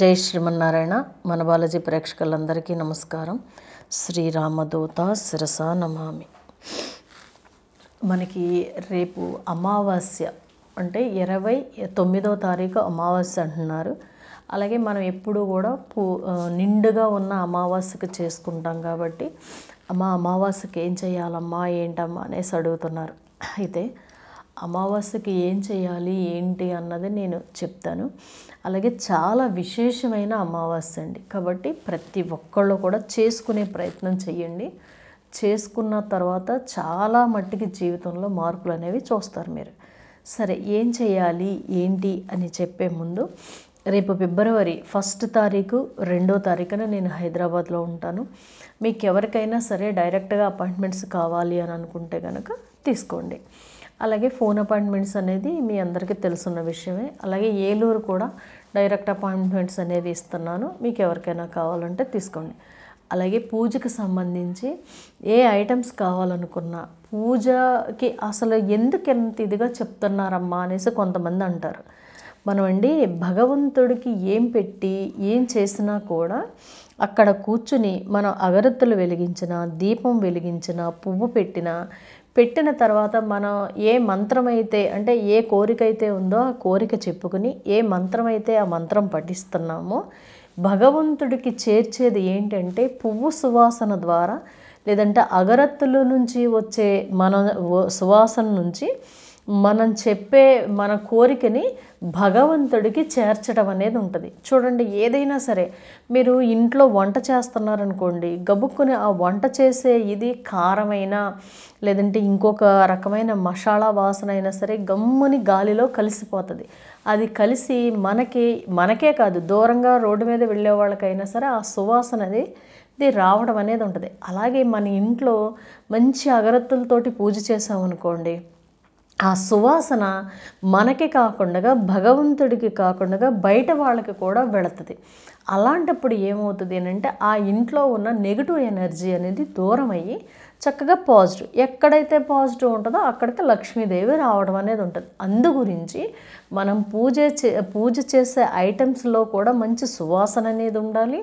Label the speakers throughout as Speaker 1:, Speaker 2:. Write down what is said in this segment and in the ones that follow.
Speaker 1: జై శ్రీమన్నారాయణ. మన బాలాజీ ప్రేక్షకులందరికీ నమస్కారం. శ్రీరామదూత శిరస నమామి. మనకి రేపు అమావాస్య అంటే 29వ తారీఖు అమావాస్య అంటున్నారు. అలాగే మనం ఎప్పుడు కూడా నిండుగా ఉన్న అమావాస్యకు చేసుకుంటాం కాబట్టి అమావాస్యకి ఏం చేయాలమ్మా ఏంటమ్మా అనేసి అడుగుతున్నారు. అయితే అమావాస్యకి ఏం చేయాలి ఏంటి అన్నది నేను చెప్తాను. అలాగే చాలా విశేషమైన అమావాస్య అండి, కాబట్టి ప్రతి ఒక్కళ్ళు కూడా చేసుకునే ప్రయత్నం చేయండి. చేసుకున్న తర్వాత చాలా మట్టికి జీవితంలో మార్పులు అనేవి చూస్తారు మీరు. సరే, ఏం చేయాలి ఏంటి అని చెప్పే ముందు రేపు ఫిబ్రవరి 1 తారీఖు 2వ తారీఖున నేను హైదరాబాద్లో ఉంటాను. మీకు ఎవరికైనా సరే డైరెక్ట్గా అపాయింట్మెంట్స్ కావాలి అని అనుకుంటే కనుక తీసుకోండి. అలాగే ఫోన్ అపాయింట్మెంట్స్ అనేది మీ అందరికీ తెలుసున్న విషయమే. అలాగే ఏలూరు కూడా డైరెక్ట్ అపాయింట్మెంట్స్ అనేది ఇస్తున్నాను, మీకు ఎవరికైనా కావాలంటే తీసుకోండి. అలాగే పూజకి సంబంధించి ఏ ఐటమ్స్ కావాలనుకున్నా, పూజకి అసలు ఎందుకు ఎంత ఇదిగా చెప్తున్నారమ్మా అనేసి కొంతమంది అంటారు. మనమండి భగవంతుడికి ఏం పెట్టి ఏం చేసినా కూడా అక్కడ కూర్చుని మనం అగరత్తులు వెలిగించిన, దీపం వెలిగించిన, పువ్వు పెట్టిన తర్వాత మనం ఏ మంత్రం అయితే అంటే ఏ కోరిక అయితే ఉందో ఆ కోరిక చెప్పుకుని ఏ మంత్రం అయితే ఆ మంత్రం పఠిస్తున్నామో భగవంతుడికి చేర్చేది ఏంటంటే పువ్వు సువాసన ద్వారా, లేదంటే అగరత్తుల నుంచి వచ్చే మన సువాసన నుంచి మనం చెప్పే మన కోరికని భగవంతుడికి చేర్చడం అనేది ఉంటుంది. చూడండి, ఏదైనా సరే మీరు ఇంట్లో వంట చేస్తున్నారనుకోండి, గబుక్కుని ఆ వంట చేసే ఇది కారమైనా లేదంటే ఇంకొక రకమైన మసాలా వాసన అయినా సరే గమ్ముని గాలిలో కలిసిపోతుంది. అది కలిసి మనకే కాదు, దూరంగా రోడ్డు మీద వెళ్ళే వాళ్ళకైనా సరే ఆ సువాసన ఇది రావడం అనేది ఉంటుంది. అలాగే మన ఇంట్లో మంచి అగరత్తులతోటి పూజ చేసామనుకోండి, ఆ సువాసన మనకి కాకుండా భగవంతుడికి కాకుండా బయట వాళ్ళకి కూడా వెళుతుంది. అలాంటప్పుడు ఏమవుతుంది అంటే ఆ ఇంట్లో ఉన్న నెగిటివ్ ఎనర్జీ అనేది దూరం అయ్యి చక్కగా పాజిటివ్, ఎక్కడైతే పాజిటివ్ ఉంటుందో అక్కడికి లక్ష్మీదేవి రావడం అనేది ఉంటుంది. అందు గురించి మనం పూజ చేసే ఐటమ్స్లో కూడా మంచి సువాసన అనేది ఉండాలి.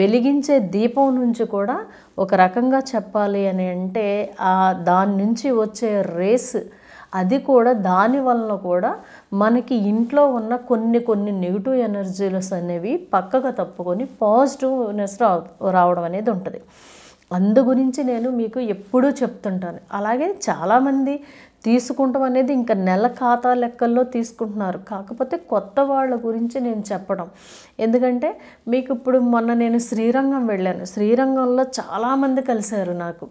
Speaker 1: వెలిగించే దీపం నుంచి కూడా ఒక రకంగా చెప్పాలి అని అంటే దాని నుంచి వచ్చే రేస్ అది కూడా దాని వలన కూడా మనకి ఇంట్లో ఉన్న కొన్ని నెగిటివ్ ఎనర్జీస్ అనేవి పక్కగా తప్పుకొని పాజిటివ్నెస్ రావడం అనేది ఉంటుంది. అందు గురించి నేను మీకు ఎప్పుడూ చెప్తుంటాను. అలాగే చాలామంది తీసుకుంటాం అనేది ఇంకా నెల ఖాతా లెక్కల్లో తీసుకుంటున్నారు. కాకపోతే కొత్త వాళ్ళ గురించి నేను చెప్పడం ఎందుకంటే మీకు ఇప్పుడు మొన్న నేను శ్రీరంగం వెళ్ళాను. శ్రీరంగంలో చాలామంది కలిశారు నాకు.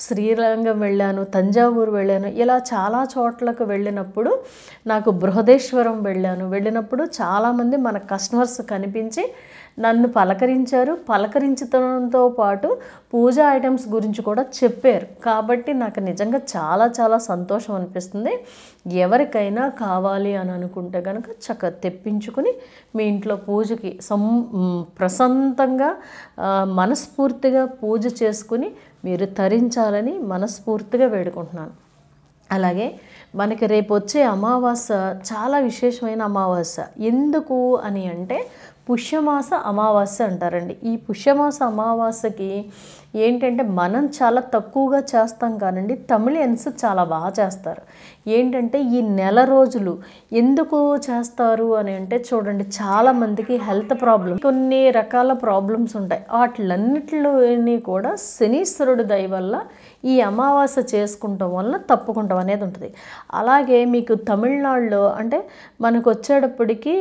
Speaker 1: శ్రీరంగం వెళ్ళాను, తంజావూరు వెళ్ళాను, ఇలా చాలా చోట్లకు వెళ్ళినప్పుడు నాకు బృహదేశ్వరం వెళ్ళినప్పుడు చాలామంది మన కస్టమర్స్ కనిపించి నన్ను పలకరించడంతో పాటు పూజా ఐటమ్స్ గురించి కూడా చెప్పారు. కాబట్టి నాకు నిజంగా చాలా చాలా సంతోషం అనిపిస్తుంది. ఎవరికైనా కావాలి అని అనుకుంటే కనుక చక్కగా తెప్పించుకుని మీ ఇంట్లో పూజకి ప్రశాంతంగా మనస్ఫూర్తిగా పూజ చేసుకుని మీరు తరించాలని మనస్ఫూర్తిగా వేడుకుంటున్నాను. అలాగే మనకి రేపు వచ్చే అమావాస్య చాలా విశేషమైన అమావాస్య. ఎందుకు అని అంటే పుష్యమాస అమావాస్య అంటారండి. ఈ పుష్యమాస అమావాస్యకి ఏంటంటే మనం చాలా తక్కువగా చేస్తాం కానండి, తమిళియన్స్ చాలా బాగా చేస్తారు. ఏంటంటే ఈ నెల రోజులు ఎందుకు చేస్తారు అని అంటే చూడండి, చాలామందికి హెల్త్ ప్రాబ్లమ్, కొన్ని రకాల ప్రాబ్లమ్స్ ఉంటాయి. వాటిలన్నిటిని కూడా శనీశ్వరుడి దయ వల్ల ఈ అమావాస్య చేసుకుంటాం వల్ల తప్పుకుంటాం అనేది ఉంటుంది. అలాగే మీకు తమిళనాడులో అంటే మనకు వచ్చేటప్పటికి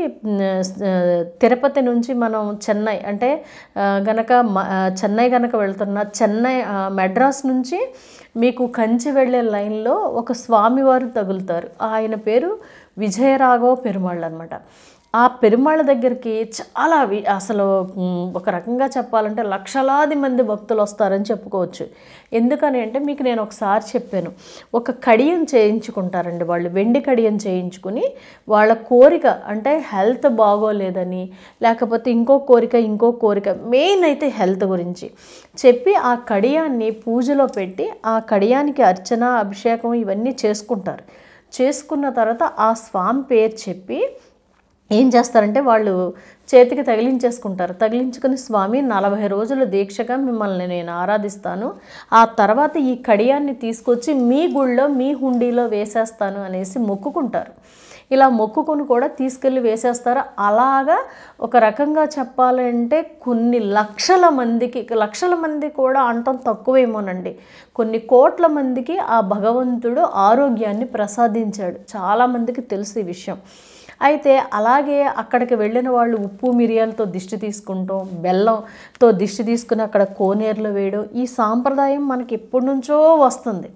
Speaker 1: తిరుపతి నుంచి మనం చెన్నై అంటే చెన్నై గనక వెళ్తున్నా, చెన్నై మెడ్రాస్ నుంచి మీకు కంచి వెళ్ళే లైన్లో ఒక స్వామివారు తగులుతారు. ఆయన పేరు విజయరాఘవ పెరుమాళ్ళు అనమాట. ఆ పెరుమాళ్ళ దగ్గరికి చాలా అసలు ఒక రకంగా చెప్పాలంటే లక్షలాది మంది భక్తులు వస్తారని చెప్పుకోవచ్చు. ఎందుకని అంటే మీకు నేను ఒకసారి చెప్పాను, ఒక కడియం చేయించుకుంటారండి వాళ్ళు, వెండి కడియం చేయించుకుని వాళ్ళ కోరిక అంటే హెల్త్ బాగోలేదని, లేకపోతే ఇంకో కోరిక మెయిన్ అయితే హెల్త్ గురించి చెప్పి ఆ కడియాన్ని పూజలో పెట్టి ఆ కడియానికి అర్చన అభిషేకం ఇవన్నీ చేసుకుంటారు. చేసుకున్న తర్వాత ఆ స్వామి పేరు చెప్పి ఏం చేస్తారంటే వాళ్ళు చేతికి తగిలించేసుకుంటారు. తగిలించుకుని స్వామి 40 రోజుల దీక్షగా మిమ్మల్ని నేను ఆరాధిస్తాను, ఆ తర్వాత ఈ కడియాన్ని తీసుకొచ్చి మీ గుళ్ళో మీ హుండీలో వేసేస్తాను అనేసి మొక్కుకుంటారు. ఇలా మొక్కుకొని కూడా తీసుకెళ్ళి వేసేస్తారు. అలాగా ఒక రకంగా చెప్పాలంటే కొన్ని లక్షల మంది కూడా అంటం తక్కువేమోనండి, కొన్ని కోట్ల మందికి ఆ భగవంతుడు ఆరోగ్యాన్ని ప్రసాదించాడు. చాలామందికి తెలుసు ఈ విషయం. అయితే అలాగే అక్కడికి వెళ్ళిన వాళ్ళు ఉప్పు మిరియాలతో దిష్టి తీసుకుంటాం, బెల్లంతో దిష్టి తీసుకుని అక్కడ కోనేరులో వేయడం, ఈ సాంప్రదాయం మనకి ఎప్పటి నుంచో వస్తుంది.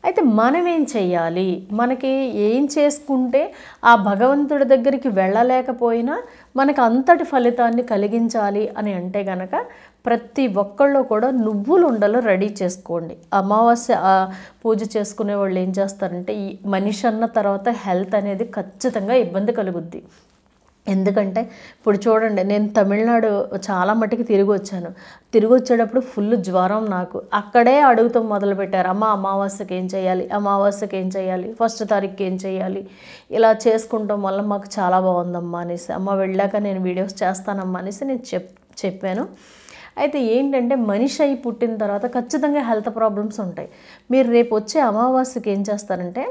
Speaker 1: అయితే మనం ఏం చెయ్యాలి, మనకి ఏం చేసుకుంటే ఆ భగవంతుడి దగ్గరికి వెళ్ళలేకపోయినా మనకు అంతటి ఫలితాన్ని కలిగించాలి అని అంటే గనక ప్రతి ఒక్కళ్ళు కూడా నువ్వులు ఉండలు రెడీ చేసుకోండి. అమావాస్య పూజ చేసుకునే వాళ్ళు ఏం చేస్తారంటే, ఈ మనిషి అన్న తర్వాత హెల్త్ అనేది ఖచ్చితంగా ఇబ్బంది కలుగుద్ది. ఎందుకంటే ఇప్పుడు చూడండి, నేను తమిళనాడు చాలా మట్టుకు తిరిగి వచ్చేటప్పుడు ఫుల్ జ్వరం. నాకు అక్కడే అడుగుతాం మొదలుపెట్టారు, అమ్మ అమావాస్యకి ఏం చేయాలి, అమావాస్యకి ఏం చేయాలి, 1వ తారీఖుకి ఏం చేయాలి, ఇలా చేసుకుంటాం వల్ల మాకు చాలా బాగుందమ్మా అనేసి, అమ్మ వెళ్ళాక నేను వీడియోస్ చేస్తానమ్మా అనేసి నేను చెప్పాను. అయితే ఏంటంటే మనిషి అయి పుట్టిన తర్వాత ఖచ్చితంగా హెల్త్ ప్రాబ్లమ్స్ ఉంటాయి. మీరు రేపు వచ్చే అమావాస్యకి ఏం చేస్తారంటే,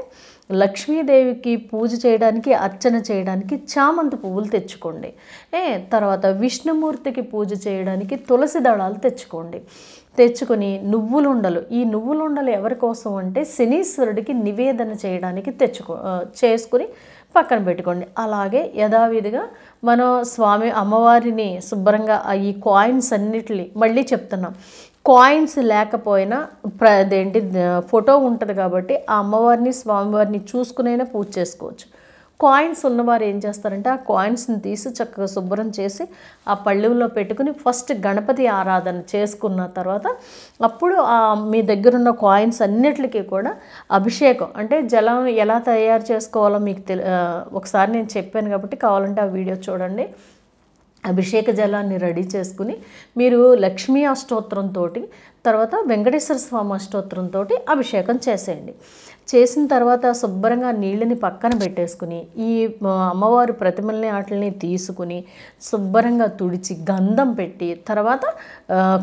Speaker 1: లక్ష్మీదేవికి పూజ చేయడానికి, అర్చన చేయడానికి చామంతి పువ్వులు తెచ్చుకోండి. తర్వాత విష్ణుమూర్తికి పూజ చేయడానికి తులసి దళాలు తెచ్చుకొని నువ్వులుండలు, ఈ నువ్వులుండలు ఎవరి కోసం అంటే శనీశ్వరుడికి నివేదన చేయడానికి చేసుకుని పక్కన పెట్టుకోండి. అలాగే యథావిధిగా మనం స్వామి అమ్మవారిని శుభ్రంగా ఈ కాయిన్స్ అన్నిటిని మళ్ళీ చెప్తున్నాం, కాయిన్స్ లేకపోయినా అదేంటి ఫోటో ఉంటుంది కాబట్టి ఆ అమ్మవారిని స్వామివారిని చూసుకునైనా పూజ చేసుకోవచ్చు. కాయిన్స్ ఉన్నవారు ఏం చేస్తారంటే ఆ కాయిన్స్ని తీసి చక్కగా శుభ్రం చేసి ఆ పళ్ళెంలో పెట్టుకుని ఫస్ట్ గణపతి ఆరాధన చేసుకున్న తర్వాత అప్పుడు మీ దగ్గర ఉన్న కాయిన్స్ అన్నిటికీ కూడా అభిషేకం అంటే జలం ఎలా తయారు చేసుకోవాలో మీకు ఒకసారి నేను చెప్పాను కాబట్టి కావాలంటే ఆ వీడియో చూడండి. అభిషేక జలాన్ని రెడీ చేసుకుని మీరు లక్ష్మీ అష్టోత్తరంతో తర్వాత వెంకటేశ్వర స్వామి అష్టోత్తరంతో అభిషేకం చేసేయండి. చేసిన తర్వాత శుభ్రంగా నీళ్ళని పక్కన పెట్టేసుకుని ఈ అమ్మవారి ప్రతిమల్ని వాటిని తీసుకుని శుభ్రంగా తుడిచి గంధం పెట్టి తర్వాత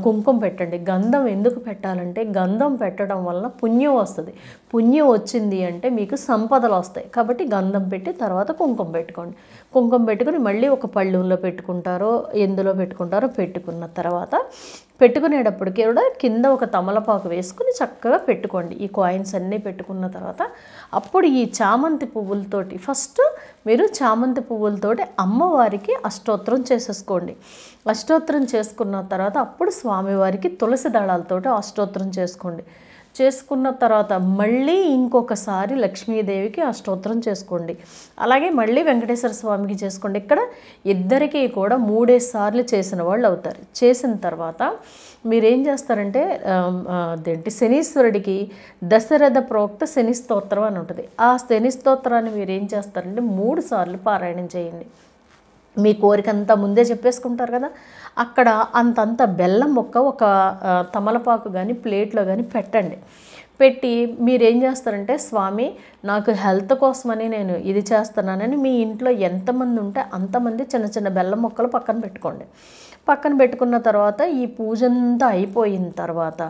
Speaker 1: కుంకుమ పెట్టండి. గంధం ఎందుకు పెట్టాలంటే గంధం పెట్టడం వలన పుణ్యం వస్తుంది. పుణ్యం వచ్చింది అంటే మీకు సంపదలు వస్తాయి. కాబట్టి గంధం పెట్టి తర్వాత కుంకుమ పెట్టుకోండి. కుంకుమ పెట్టుకుని మళ్ళీ ఒక పళ్ళెంలో పెట్టుకుంటారో ఎందులో పెట్టుకుంటారో పెట్టుకున్న తర్వాత పెట్టుకునేటప్పటికి కూడా కింద ఒక తమలపాకు వేసుకుని చక్కగా పెట్టుకోండి. ఈ కాయిన్స్ అన్నీ పెట్టుకున్న తర్వాత అప్పుడు ఈ చామంతి పువ్వులతోటి ఫస్ట్ మీరు చామంతి పువ్వులతోటి అమ్మవారికి అష్టోత్తరం చేసేసుకోండి. అష్టోత్తరం చేసుకున్న తర్వాత అప్పుడు స్వామివారికి తులసి దళాలతోటి అష్టోత్తరం చేసుకున్న తర్వాత మళ్ళీ ఇంకొకసారి లక్ష్మీదేవికి అష్టోత్తరం చేసుకోండి. అలాగే మళ్ళీ వెంకటేశ్వర స్వామికి చేసుకోండి. ఇక్కడ ఇద్దరికీ కూడా 3 సార్లు చేసిన వాళ్ళు అవుతారు. చేసిన తర్వాత మీరేం చేస్తారంటే శనీశ్వరుడికి దశరథ ప్రోక్త శని స్తోత్రం అని ఉంటుంది. ఆ శని స్తోత్రాన్ని మీరు ఏం చేస్తారంటే 3 సార్లు పారాయణం చేయండి. మీ కోరికంతా ముందే చెప్పేసుకుంటారు కదా, అక్కడ అంతంత బెల్లం ముక్క ఒక తమలపాకు కానీ ప్లేట్లో కానీ పెట్టి మీరేం చేస్తారంటే స్వామి నాకు హెల్త్ కోసమని నేను ఇది చేస్తున్నానని మీ ఇంట్లో ఎంతమంది ఉంటే అంతమంది చిన్న చిన్న బెల్లం ముక్కలు పక్కన పెట్టుకోండి. పక్కన పెట్టుకున్న తర్వాత ఈ పూజ అంతా అయిపోయిన తర్వాత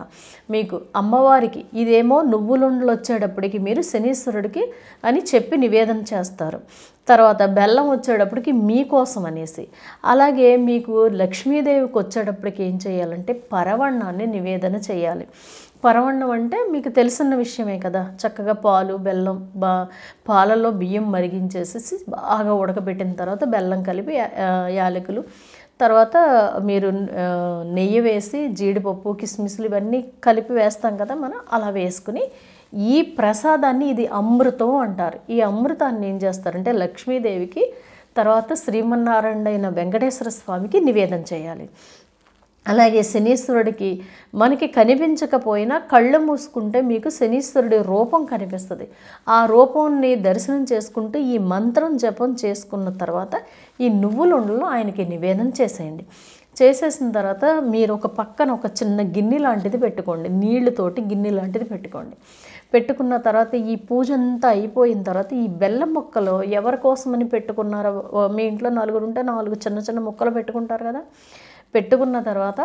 Speaker 1: మీకు అమ్మవారికి ఇదేమో నువ్వులుండలు వచ్చేటప్పటికి మీరు శనీశ్వరుడికి అని చెప్పి నివేదన చేస్తారు. తర్వాత బెల్లం వచ్చేటప్పటికి మీకోసం అనేసి, అలాగే మీకు లక్ష్మీదేవికి వచ్చేటప్పటికి ఏం చేయాలంటే పరవన్నాన్ని నివేదన చేయాలి. పరవన్నం అంటే మీకు తెలిసిన విషయమే కదా, చక్కగా పాలు బెల్లం పాలలో బియ్యం మరిగించేసేసి బాగా ఉడకబెట్టిన తర్వాత బెల్లం కలిపి యాలకులు తర్వాత మీరు నెయ్యి వేసి జీడిపప్పు కిస్మిస్లు ఇవన్నీ కలిపి వేస్తాం కదా మనం, అలా వేసుకుని ఈ ప్రసాదాన్ని ఇది అమృతం అంటారు. ఈ అమృతాన్ని ఏం చేస్తారంటే లక్ష్మీదేవికి తర్వాత శ్రీమన్నారాయణ అయిన వెంకటేశ్వర స్వామికి నివేదన చేయాలి. అలాగే శనీశ్వరుడికి మనకి కనిపించకపోయినా కళ్ళు మూసుకుంటే మీకు శనీశ్వరుడి రూపం కనిపిస్తుంది. ఆ రూపాన్ని దర్శనం చేసుకుంటూ ఈ మంత్రం జపం చేసుకున్న తర్వాత ఈ నువ్వులుండలు ఆయనకి నివేదన చేసేయండి. చేసేసిన తర్వాత మీరు ఒక పక్కన ఒక చిన్న గిన్నె లాంటిది పెట్టుకోండి, నీళ్ళతోటి గిన్నె లాంటిది పెట్టుకున్న తర్వాత ఈ పూజ అంతా అయిపోయిన తర్వాత ఈ బెల్లం ముక్కలు ఎవరి కోసమని పెట్టుకున్నారో, మీ ఇంట్లో 4 ఉంటే 4 చిన్న చిన్న ముక్కలు పెట్టుకుంటారు కదా. పెట్టుకున్న తర్వాత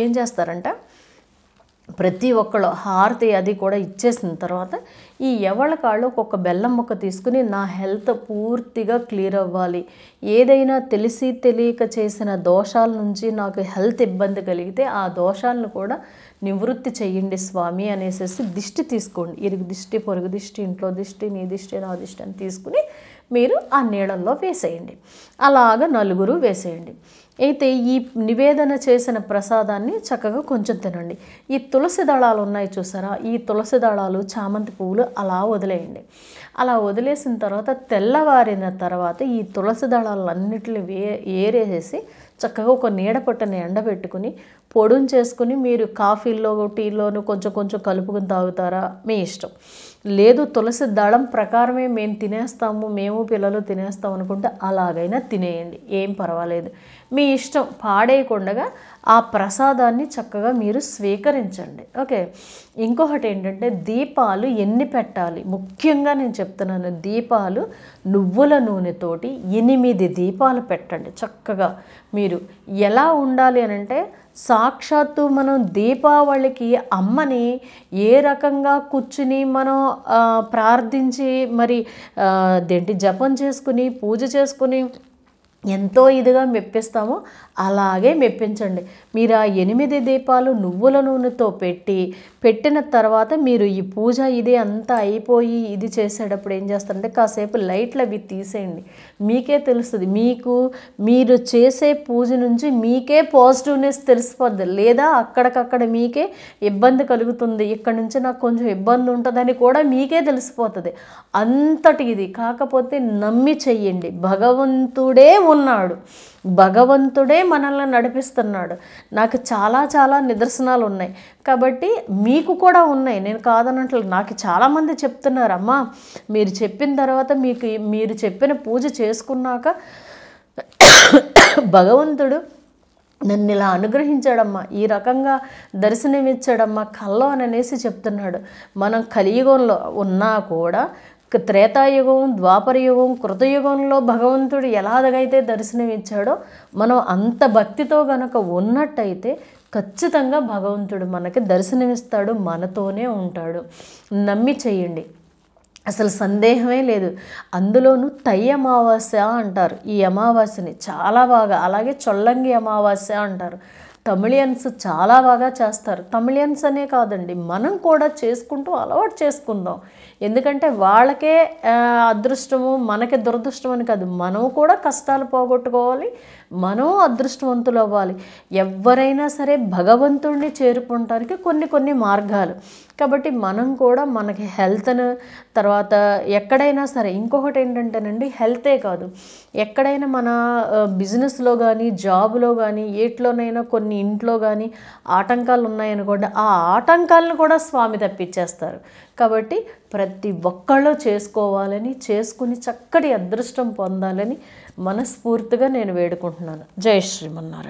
Speaker 1: ఏం చేస్తారంటే ప్రతి ఒక్కళ్ళు హారతి అది కూడా ఇచ్చేసిన తర్వాత ఈ ఎవళ్ళ కాళ్ళు ఒక్కొక్క బెల్లం ముక్క తీసుకుని నా హెల్త్ పూర్తిగా క్లియర్ అవ్వాలి, ఏదైనా తెలిసి తెలియక చేసిన దోషాల నుంచి నాకు హెల్త్ ఇబ్బంది కలిగితే ఆ దోషాలను కూడా నివృత్తి చెయ్యండి స్వామి అనేసి దిష్టి తీసుకోండి. ఇరుగు దిష్టి, పొరుగు దిష్టి, ఇంట్లో దిష్టి, నీ దిష్టి, నా దిష్టి అని తీసుకుని మీరు ఆ నీళ్ళల్లో వేసేయండి. అలాగ 4 వేసేయండి. అయితే ఈ నివేదన చేసిన ప్రసాదాన్ని చక్కగా కొంచెం తినండి. ఈ తులసి దళాలు ఉన్నాయి చూసారా, ఈ తులసి దళాలు, చామంతి పువ్వులు అలా వదిలేయండి. అలా వదిలేసిన తర్వాత తెల్లవారిన తర్వాత ఈ తులసి దళాలన్నిటిని ఏరేసి చక్కగా ఒక నీడ పట్టుని ఎండబెట్టుకుని పొడుం చేసుకుని మీరు కాఫీల్లో టీలోను కొంచెం కొంచెం కలుపుకుని తాగుతారా మీ ఇష్టం. లేదు తులసి దళం ప్రకారమే మేము తినేస్తాము, మేము పిల్లలు తినేస్తాం అనుకుంటే అలాగైనా తినేయండి, ఏం పర్వాలేదు, మీ ఇష్టం. పాడేయకుండా ఆ ప్రసాదాన్ని చక్కగా మీరు స్వీకరించండి. ఓకే. ఇంకొకటి ఏంటంటే దీపాలు ఎన్ని పెట్టాలి, ముఖ్యంగా నేను చెప్తున్నాను, దీపాలు నువ్వుల నూనెతోటి 8 దీపాలు పెట్టండి చక్కగా. మీరు ఎలా ఉండాలి అని అంటే సాక్షాత్తు మనం దీపావళికి అమ్మని ఏ రకంగా కూర్చుని మనం ప్రార్థించి మరి జపం చేసుకుని పూజ చేసుకుని ఎంతో ఇదిగా మెప్పిస్తామో అలాగే మెప్పించండి. మీరు ఆ 8 దీపాలు నువ్వుల నూనెతో పెట్టిన తర్వాత మీరు ఈ పూజ ఇది అంతా అయిపోయి ఇది చేసేటప్పుడు ఏం చేస్తారంటే కాసేపు లైట్లు అవి తీసేయండి. మీకే తెలుస్తుంది, మీరు చేసే పూజ నుంచి మీకే పాజిటివ్నెస్ తెలిసిపోద్ది. లేదా అక్కడికక్కడ మీకే ఇబ్బంది కలుగుతుంది, ఇక్కడ నుంచి నాకు కొంచెం ఇబ్బంది ఉంటుందని కూడా మీకే తెలిసిపోతుంది. అంతటి ఇది కాకపోతే నమ్మి చెయ్యండి. భగవంతుడే ఉన్నాడు, భగవంతుడే మనల్ని నడిపిస్తున్నాడు. నాకు చాలా చాలా నిదర్శనాలు ఉన్నాయి కాబట్టి మీకు కూడా ఉన్నాయి, నేను కాదన్నట్లు. నాకు చాలామంది చెప్తున్నారు, అమ్మా మీరు చెప్పిన తర్వాత మీరు చెప్పిన పూజ చేసుకున్నాక భగవంతుడు నన్ను ఇలా అనుగ్రహించాడమ్మా, ఈ రకంగా దర్శనమిచ్చాడమ్మా కల్లో అని అనేసి చెప్తున్నాడు. మనం కలియుగంలో ఉన్నా కూడా త్రేతాయుగం, ద్వాపరయుగం, కృతయుగంలో భగవంతుడు ఎలాగైతే దర్శనం ఇచ్చాడో మనం అంత భక్తితో గనక ఉన్నట్టయితే ఖచ్చితంగా భగవంతుడు మనకి దర్శనమిస్తాడు, మనతోనే ఉంటాడు. నమ్మి చెయ్యండి, అసలు సందేహమే లేదు. అందులోనూ తై అమావాస్య అంటారు ఈ అమావాస్యని చాలా బాగా. అలాగే చొల్లంగి అమావాస్య అంటారు. తమిళియన్స్ చాలా బాగా చేస్తారు. తమిళియన్స్ అనే కాదండి, మనం కూడా చేసుకుంటూ అలవాటు చేసుకుందాం. ఎందుకంటే వాళ్ళకే అదృష్టము మనకి దురదృష్టం అని కాదు, మనం కూడా కష్టాలు పోగొట్టుకోవాలి, మనం అదృష్టవంతులు అవ్వాలి. ఎవరైనా సరే భగవంతుడిని చేరుకోవటానికి కొన్ని మార్గాలు. కాబట్టి మనం కూడా మనకి హెల్త్ను తర్వాత ఎక్కడైనా సరే ఇంకొకటి ఏంటంటేనండి, హెల్తే కాదు ఎక్కడైనా మన బిజినెస్లో కానీ జాబ్లో కానీ ఏట్లోనైనా కొన్ని ఇంట్లో కానీ ఆటంకాలు ఉన్నాయనుకోండి, ఆ ఆటంకాలను కూడా స్వామి తప్పించేస్తారు. కాబట్టి ప్రతి ఒక్కళ్ళు చేసుకోవాలని, చేసుకుని చక్కటి అదృష్టం పొందాలని మనస్ఫూర్తిగా నేను వేడుకుంటున్నాను. జై శ్రీమన్నారాయణ.